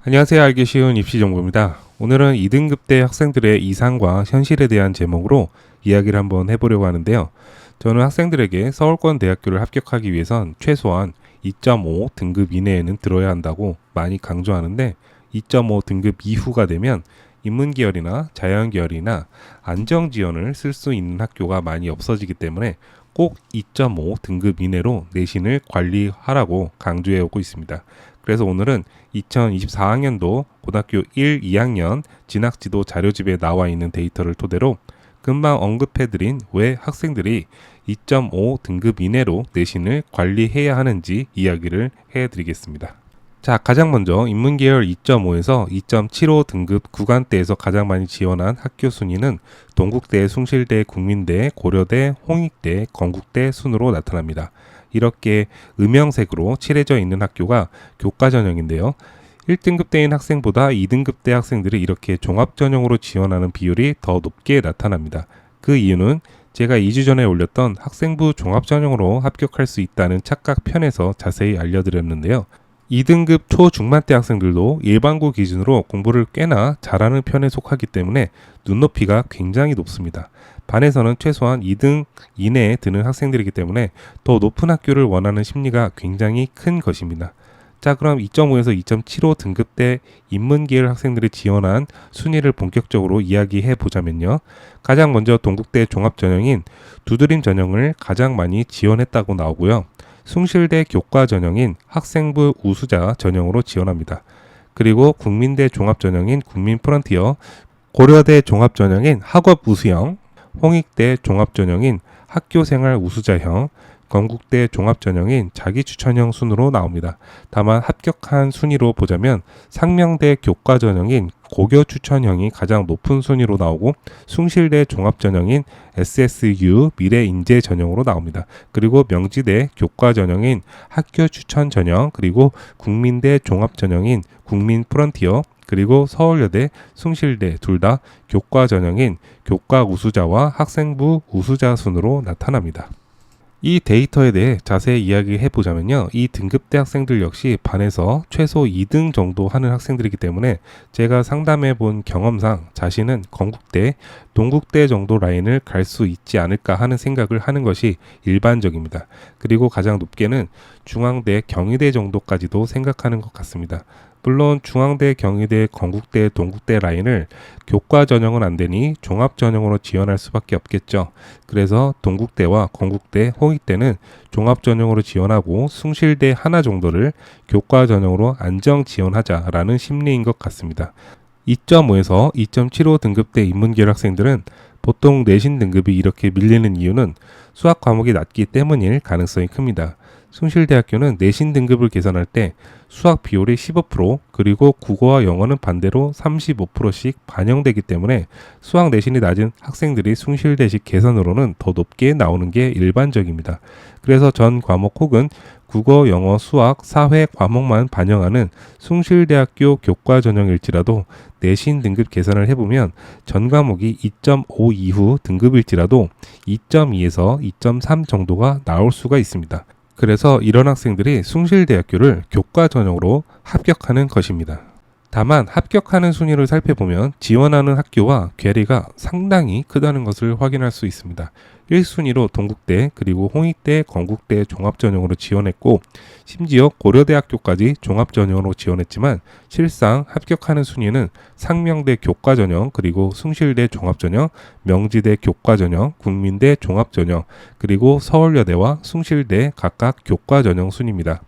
안녕하세요. 알기 쉬운 입시 정보입니다. 오늘은 2등급대 학생들의 이상과 현실에 대한 제목으로 이야기를 한번 해보려고 하는데요. 저는 학생들에게 서울권 대학교를 합격하기 위해선 최소한 2.5 등급 이내에는 들어야 한다고 많이 강조하는데 2.5 등급 이후가 되면 인문계열이나 자연계열이나 안정지원을 쓸 수 있는 학교가 많이 없어지기 때문에 꼭 2.5 등급 이내로 내신을 관리하라고 강조해 오고 있습니다. 그래서 오늘은 2024학년도 고등학교 1, 2학년 진학지도 자료집에 나와 있는 데이터를 토대로 금방 언급해드린 왜 학생들이 2.5 등급 이내로 내신을 관리해야 하는지 이야기를 해드리겠습니다. 자, 가장 먼저 인문계열 2.5에서 2.75 등급 구간대에서 가장 많이 지원한 학교 순위는 동국대, 숭실대, 국민대, 고려대, 홍익대, 건국대 순으로 나타납니다. 이렇게 음영색으로 칠해져 있는 학교가 교과 전형인데요. 1등급대인 학생보다 2등급대 학생들이 이렇게 종합전형으로 지원하는 비율이 더 높게 나타납니다. 그 이유는 제가 2주 전에 올렸던 학생부 종합전형으로 합격할 수 있다는 착각 편에서 자세히 알려드렸는데요. 2등급 초중반대 학생들도 일반고 기준으로 공부를 꽤나 잘하는 편에 속하기 때문에 눈높이가 굉장히 높습니다. 반에서는 최소한 2등 이내에 드는 학생들이기 때문에 더 높은 학교를 원하는 심리가 굉장히 큰 것입니다. 자, 그럼 2.5에서 2.75 등급대 인문계열 학생들이 지원한 순위를 본격적으로 이야기해 보자면요. 가장 먼저 동국대 종합전형인 두드림 전형을 가장 많이 지원했다고 나오고요. 숭실대 교과 전형인 학생부 우수자 전형으로 지원합니다. 그리고 국민대 종합전형인 국민 프런티어, 고려대 종합전형인 학업 우수형, 홍익대 종합전형인 학교생활 우수자형, 건국대 종합전형인 자기추천형 순으로 나옵니다. 다만 합격한 순위로 보자면 상명대 교과전형인 고교추천형이 가장 높은 순위로 나오고 숭실대 종합전형인 SSU 미래인재 전형으로 나옵니다. 그리고 명지대 교과전형인 학교추천전형, 그리고 국민대 종합전형인 국민 프런티어, 그리고 서울여대, 숭실대 둘 다 교과 전형인 교과 우수자와 학생부 우수자 순으로 나타납니다. 이 데이터에 대해 자세히 이야기해 보자면요. 이 등급대 학생들 역시 반에서 최소 2등 정도 하는 학생들이기 때문에 제가 상담해 본 경험상 자신은 건국대, 동국대 정도 라인을 갈 수 있지 않을까 하는 생각을 하는 것이 일반적입니다. 그리고 가장 높게는 중앙대, 경희대 정도까지도 생각하는 것 같습니다. 물론 중앙대, 경희대, 건국대, 동국대 라인을 교과 전형은 안 되니 종합 전형으로 지원할 수밖에 없겠죠. 그래서 동국대와 건국대, 홍익대는 종합 전형으로 지원하고 숭실대 하나 정도를 교과 전형으로 안정 지원하자라는 심리인 것 같습니다. 2.5에서 2.75 등급대 인문계열 학생들은 보통 내신 등급이 이렇게 밀리는 이유는 수학 과목이 낮기 때문일 가능성이 큽니다. 숭실대학교는 내신 등급을 계산할 때 수학 비율이 15%, 그리고 국어와 영어는 반대로 35%씩 반영되기 때문에 수학 내신이 낮은 학생들이 숭실대식 계산으로는 더 높게 나오는 게 일반적입니다. 그래서 전 과목 혹은 국어, 영어, 수학, 사회 과목만 반영하는 숭실대학교 교과 전형일지라도 내신 등급 계산을 해보면 전 과목이 2.5 이후 등급일지라도 2.2에서 2.3 정도가 나올 수가 있습니다. 그래서 이런 학생들이 숭실대학교를 교과 전형으로 합격하는 것입니다. 다만 합격하는 순위를 살펴보면 지원하는 학교와 괴리가 상당히 크다는 것을 확인할 수 있습니다. 1순위로 동국대, 그리고 홍익대, 건국대 종합전형으로 지원했고 심지어 고려대학교까지 종합전형으로 지원했지만 실상 합격하는 순위는 상명대 교과전형, 그리고 숭실대 종합전형, 명지대 교과전형, 국민대 종합전형, 그리고 서울여대와 숭실대 각각 교과전형 순입니다.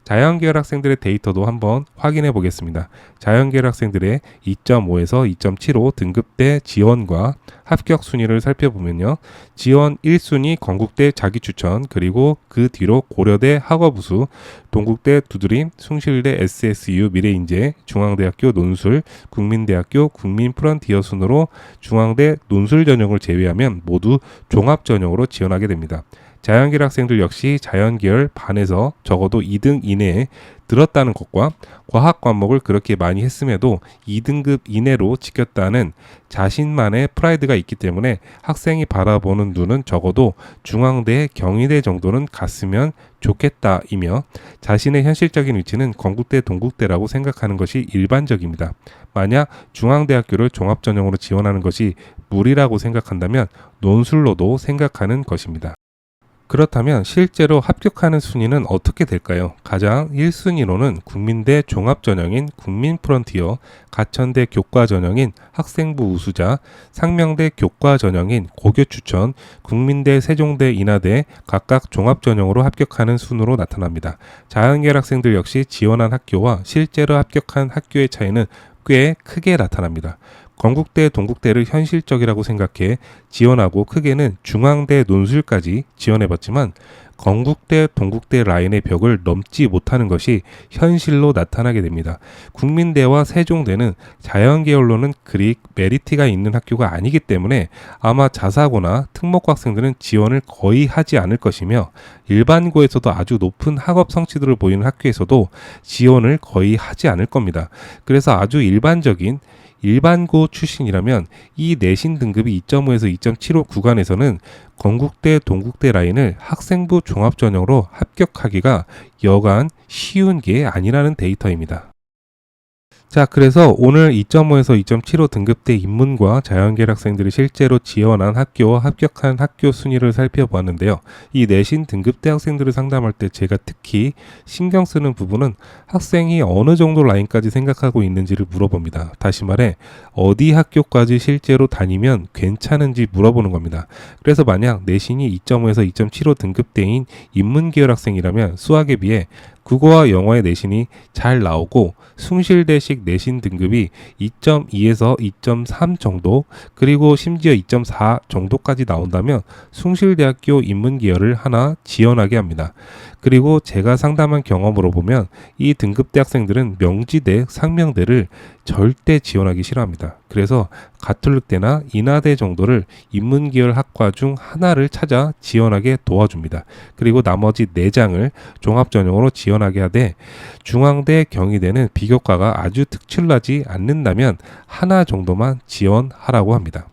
자연계열 학생들의 데이터도 한번 확인해 보겠습니다. 자연계열 학생들의 2.5에서 2.75 등급대 지원과 합격 순위를 살펴보면요. 지원 1순위 건국대 자기추천, 그리고 그 뒤로 고려대 학업우수, 동국대 두드림, 숭실대 SSU 미래인재, 중앙대학교 논술, 국민대학교 국민 프런티어 순으로 중앙대 논술 전형을 제외하면 모두 종합 전형으로 지원하게 됩니다. 자연계열 학생들 역시 자연계열 반에서 적어도 2등 이내에 들었다는 것과 과학 과목을 그렇게 많이 했음에도 2등급 이내로 지켰다는 자신만의 프라이드가 있기 때문에 학생이 바라보는 눈은 적어도 중앙대, 경희대 정도는 갔으면 좋겠다이며 자신의 현실적인 위치는 건국대, 동국대라고 생각하는 것이 일반적입니다. 만약 중앙대학교를 종합전형으로 지원하는 것이 무리라고 생각한다면 논술로도 생각하는 것입니다. 그렇다면 실제로 합격하는 순위는 어떻게 될까요? 가장 1순위로는 국민대 종합전형인 국민프론티어, 가천대 교과전형인 학생부 우수자, 상명대 교과전형인 고교추천, 국민대, 세종대, 인하대 각각 종합전형으로 합격하는 순으로 나타납니다. 자연계열 학생들 역시 지원한 학교와 실제로 합격한 학교의 차이는 꽤 크게 나타납니다. 건국대, 동국대를 현실적이라고 생각해 지원하고 크게는 중앙대 논술까지 지원해봤지만 건국대, 동국대 라인의 벽을 넘지 못하는 것이 현실로 나타나게 됩니다. 국민대와 세종대는 자연계열로는 그리 메리트가 있는 학교가 아니기 때문에 아마 자사고나 특목고 학생들은 지원을 거의 하지 않을 것이며 일반고에서도 아주 높은 학업 성취도를 보이는 학교에서도 지원을 거의 하지 않을 겁니다. 그래서 아주 일반고 출신이라면 이 내신 등급이 2.5에서 2.75 구간에서는 건국대, 동국대 라인을 학생부 종합전형으로 합격하기가 여간 쉬운 게 아니라는 데이터입니다. 자, 그래서 오늘 2.5에서 2.75 등급대 인문과 자연계열 학생들이 실제로 지원한 학교와 합격한 학교 순위를 살펴보았는데요. 이 내신 등급대 학생들을 상담할 때 제가 특히 신경 쓰는 부분은 학생이 어느 정도 라인까지 생각하고 있는지를 물어봅니다. 다시 말해 어디 학교까지 실제로 다니면 괜찮은지 물어보는 겁니다. 그래서 만약 내신이 2.5에서 2.75 등급대인 인문계열 학생이라면 수학에 비해 국어와 영어의 내신이 잘 나오고 숭실대식 내신 등급이 2.2에서 2.3 정도 그리고 심지어 2.4 정도까지 나온다면 숭실대학교 인문계열을 하나 지원하게 합니다. 그리고 제가 상담한 경험으로 보면 이 등급대 학생들은 명지대, 상명대를 절대 지원하기 싫어합니다. 그래서 가톨릭대나 인하대 정도를 인문계열 학과 중 하나를 찾아 지원하게 도와줍니다. 그리고 나머지 4장을 종합전형으로 지원하게 하되 중앙대, 경희대는 비교과가 아주 특출나지 않는다면 하나 정도만 지원하라고 합니다.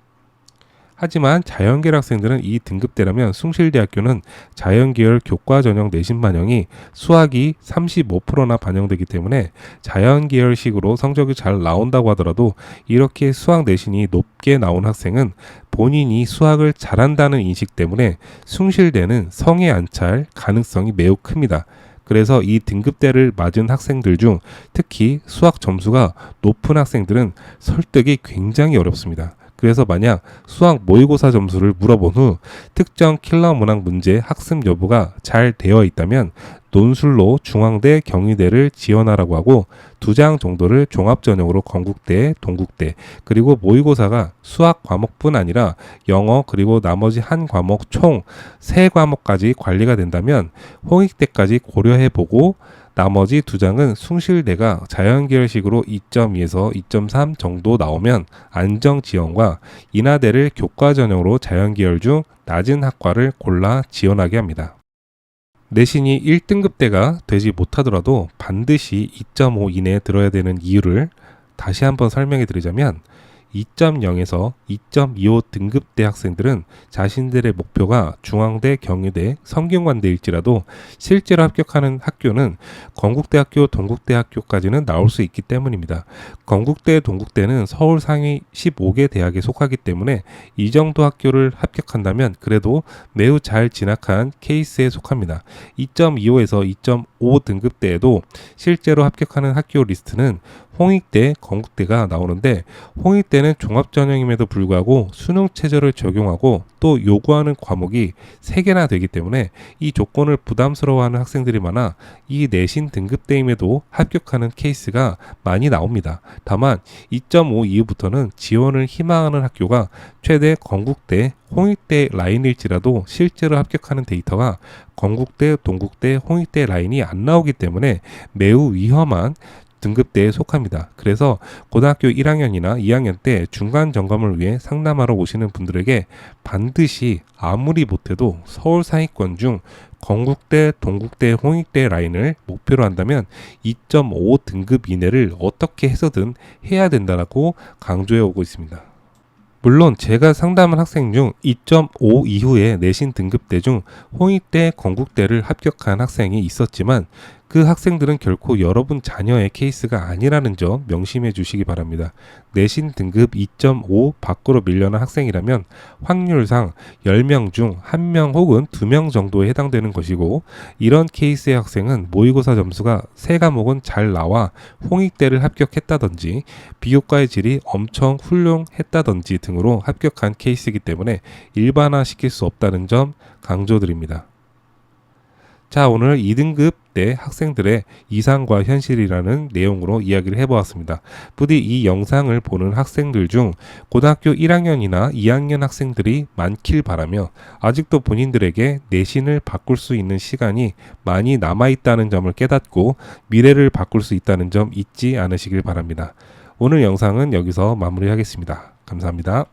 하지만 자연계열 학생들은 이 등급대라면 숭실대학교는 자연계열 교과전형 내신 반영이 수학이 35%나 반영되기 때문에 자연계열식으로 성적이 잘 나온다고 하더라도 이렇게 수학 내신이 높게 나온 학생은 본인이 수학을 잘한다는 인식 때문에 숭실대는 성에 안 찰 가능성이 매우 큽니다. 그래서 이 등급대를 맞은 학생들 중 특히 수학 점수가 높은 학생들은 설득이 굉장히 어렵습니다. 그래서 만약 수학 모의고사 점수를 물어본 후 특정 킬러 문항 문제 학습 여부가 잘 되어 있다면 논술로 중앙대, 경희대를 지원하라고 하고 2장 정도를 종합전형으로 건국대, 동국대 그리고 모의고사가 수학 과목뿐 아니라 영어 그리고 나머지 한 과목 총 3과목까지 관리가 된다면 홍익대까지 고려해보고 나머지 2장은 숭실대가 자연계열식으로 2.2에서 2.3 정도 나오면 안정지원과 인하대를 교과전형으로 자연계열 중 낮은 학과를 골라 지원하게 합니다. 내신이 1등급대가 되지 못하더라도 반드시 2.5 이내에 들어야 되는 이유를 다시 한번 설명해 드리자면 2.0에서 2.25 등급대 학생들은 자신들의 목표가 중앙대, 경희대, 성균관대일지라도 실제로 합격하는 학교는 건국대학교, 동국대학교까지는 나올 수 있기 때문입니다. 건국대, 동국대는 서울 상위 15개 대학에 속하기 때문에 이 정도 학교를 합격한다면 그래도 매우 잘 진학한 케이스에 속합니다. 2.25에서 2.5 등급대에도 실제로 합격하는 학교 리스트는 홍익대, 건국대가 나오는데 홍익대는 종합전형임에도 불구하고 수능 체제를 적용하고 또 요구하는 과목이 3개나 되기 때문에 이 조건을 부담스러워하는 학생들이 많아 이 내신 등급대임에도 합격하는 케이스가 많이 나옵니다. 다만 2.5 이후부터는 지원을 희망하는 학교가 최대 건국대, 홍익대 라인일지라도 실제로 합격하는 데이터가 건국대, 동국대, 홍익대 라인이 안 나오기 때문에 매우 위험한 등급대에 속합니다. 그래서 고등학교 1학년이나 2학년 때 중간 점검을 위해 상담하러 오시는 분들에게 반드시 아무리 못해도 서울 상위권 중 건국대, 동국대, 홍익대 라인을 목표로 한다면 2.5 등급 이내를 어떻게 해서든 해야 된다라고 강조해 오고 있습니다. 물론 제가 상담한 학생 중 2.5 이후에 내신 등급대 중 홍익대, 건국대를 합격한 학생이 있었지만 그 학생들은 결코 여러분 자녀의 케이스가 아니라는 점 명심해 주시기 바랍니다. 내신 등급 2.5 밖으로 밀려난 학생이라면 확률상 10명 중 1명 혹은 2명 정도에 해당되는 것이고, 이런 케이스의 학생은 모의고사 점수가 3과목은 잘 나와 홍익대를 합격했다든지 비교과의 질이 엄청 훌륭했다든지 등으로 합격한 케이스이기 때문에 일반화시킬 수 없다는 점 강조드립니다. 자, 오늘 2등급 때 학생들의 이상과 현실이라는 내용으로 이야기를 해보았습니다. 부디 이 영상을 보는 학생들 중 고등학교 1학년이나 2학년 학생들이 많길 바라며, 아직도 본인들에게 내신을 바꿀 수 있는 시간이 많이 남아있다는 점을 깨닫고 미래를 바꿀 수 있다는 점 잊지 않으시길 바랍니다. 오늘 영상은 여기서 마무리하겠습니다. 감사합니다.